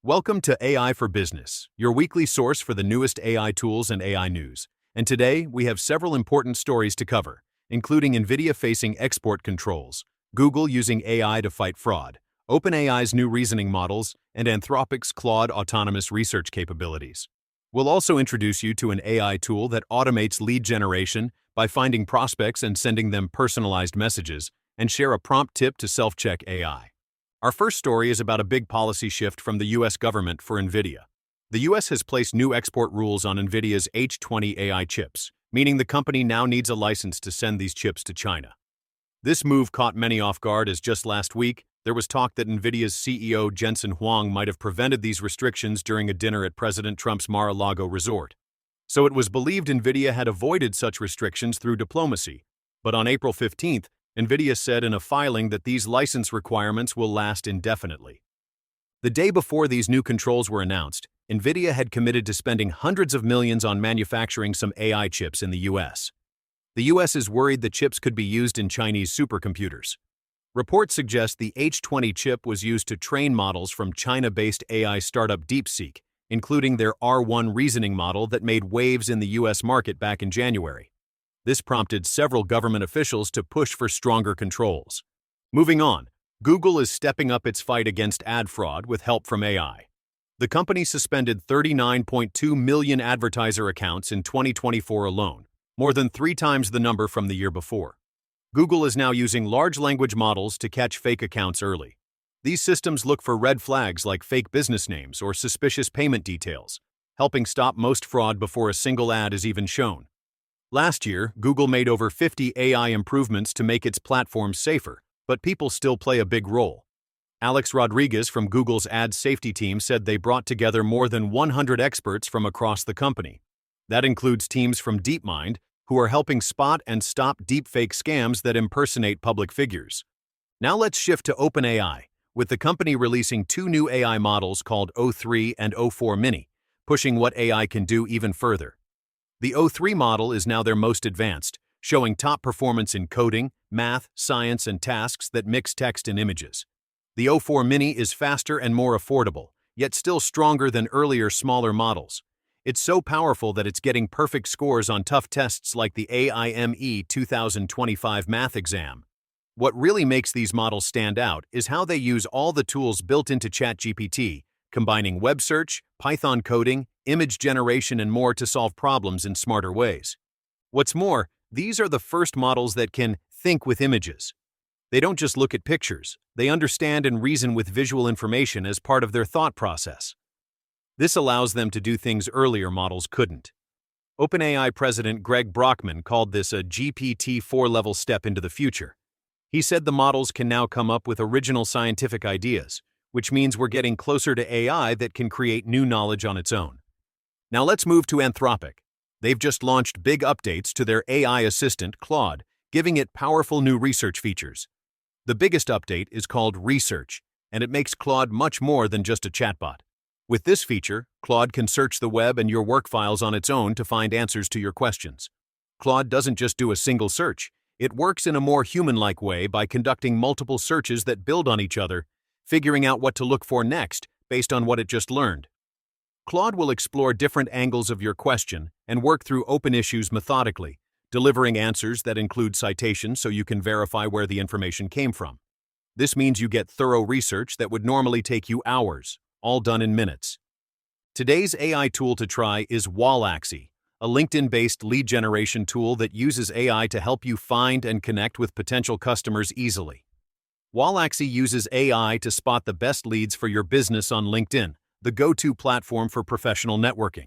Welcome to AI for Business, your weekly source for the newest AI tools and AI news. And today, we have several important stories to cover, including Nvidia facing export controls, Google using AI to fight fraud, OpenAI's new reasoning models, and Anthropic's Claude autonomous research capabilities. We'll also introduce you to an AI tool that automates lead generation by finding prospects and sending them personalized messages, and share a prompt tip to self-check AI. Our first story is about a big policy shift from the U.S. government for Nvidia. The U.S. has placed new export rules on Nvidia's H20 AI chips, meaning the company now needs a license to send these chips to China. This move caught many off guard as just last week, there was talk that Nvidia's CEO Jensen Huang might have prevented these restrictions during a dinner at President Trump's Mar-a-Lago resort. So it was believed Nvidia had avoided such restrictions through diplomacy. But on April 15th, Nvidia said in a filing that these license requirements will last indefinitely. The day before these new controls were announced, Nvidia had committed to spending hundreds of millions on manufacturing some AI chips in the U.S. The U.S. is worried the chips could be used in Chinese supercomputers. Reports suggest the H20 chip was used to train models from China-based AI startup DeepSeek, including their R1 reasoning model that made waves in the U.S. market back in January. This prompted several government officials to push for stronger controls. Moving on, Google is stepping up its fight against ad fraud with help from AI. The company suspended 39.2 million advertiser accounts in 2024 alone, more than 3 times the number from the year before. Google is now using large language models to catch fake accounts early. These systems look for red flags like fake business names or suspicious payment details, helping stop most fraud before a single ad is even shown. Last year, Google made over 50 AI improvements to make its platform safer, but people still play a big role. Alex Rodriguez from Google's ad safety team said they brought together more than 100 experts from across the company. That includes teams from DeepMind, who are helping spot and stop deepfake scams that impersonate public figures. Now let's shift to OpenAI, with the company releasing 2 new AI models called O3 and O4 Mini, pushing what AI can do even further. The O3 model is now their most advanced, showing top performance in coding, math, science, and tasks that mix text and images. The O4 Mini is faster and more affordable, yet still stronger than earlier smaller models. It's so powerful that it's getting perfect scores on tough tests like the AIME 2025 math exam. What really makes these models stand out is how they use all the tools built into ChatGPT, combining web search, Python coding, image generation, and more to solve problems in smarter ways. What's more, these are the first models that can think with images. They don't just look at pictures, they understand and reason with visual information as part of their thought process. This allows them to do things earlier models couldn't. OpenAI President Greg Brockman called this a GPT-4 level step into the future. He said the models can now come up with original scientific ideas, which means we're getting closer to AI that can create new knowledge on its own. Now let's move to Anthropic. They've just launched big updates to their AI assistant, Claude, giving it powerful new research features. The biggest update is called Research, and it makes Claude much more than just a chatbot. With this feature, Claude can search the web and your work files on its own to find answers to your questions. Claude doesn't just do a single search. It works in a more human-like way by conducting multiple searches that build on each other, figuring out what to look for next based on what it just learned. Claude will explore different angles of your question and work through open issues methodically, delivering answers that include citations so you can verify where the information came from. This means you get thorough research that would normally take you hours, all done in minutes. Today's AI tool to try is Wallaxy, a LinkedIn-based lead generation tool that uses AI to help you find and connect with potential customers easily. Wallaxy uses AI to spot the best leads for your business on LinkedIn, the go-to platform for professional networking.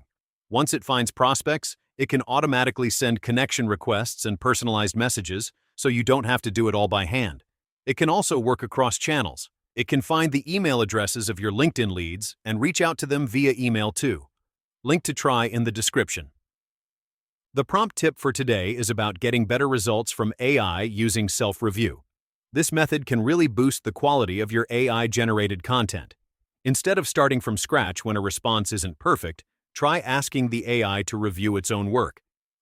Once it finds prospects, it can automatically send connection requests and personalized messages, so you don't have to do it all by hand. It can also work across channels. It can find the email addresses of your LinkedIn leads and reach out to them via email too. Link to try in the description. The prompt tip for today is about getting better results from AI using self-review. This method can really boost the quality of your AI-generated content. Instead of starting from scratch when a response isn't perfect, try asking the AI to review its own work.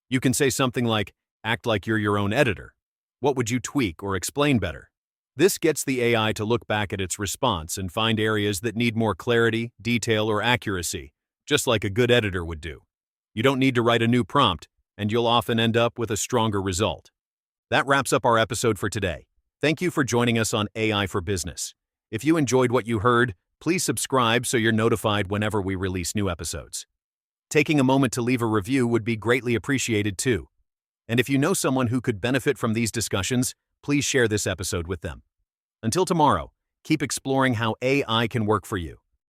You can say something like, "Act like you're your own editor. What would you tweak or explain better?" This gets the AI to look back at its response and find areas that need more clarity, detail, or accuracy, just like a good editor would do. You don't need to write a new prompt, and you'll often end up with a stronger result. That wraps up our episode for today. Thank you for joining us on AI for Business. If you enjoyed what you heard, please subscribe so you're notified whenever we release new episodes. Taking a moment to leave a review would be greatly appreciated too. And if you know someone who could benefit from these discussions, please share this episode with them. Until tomorrow, keep exploring how AI can work for you.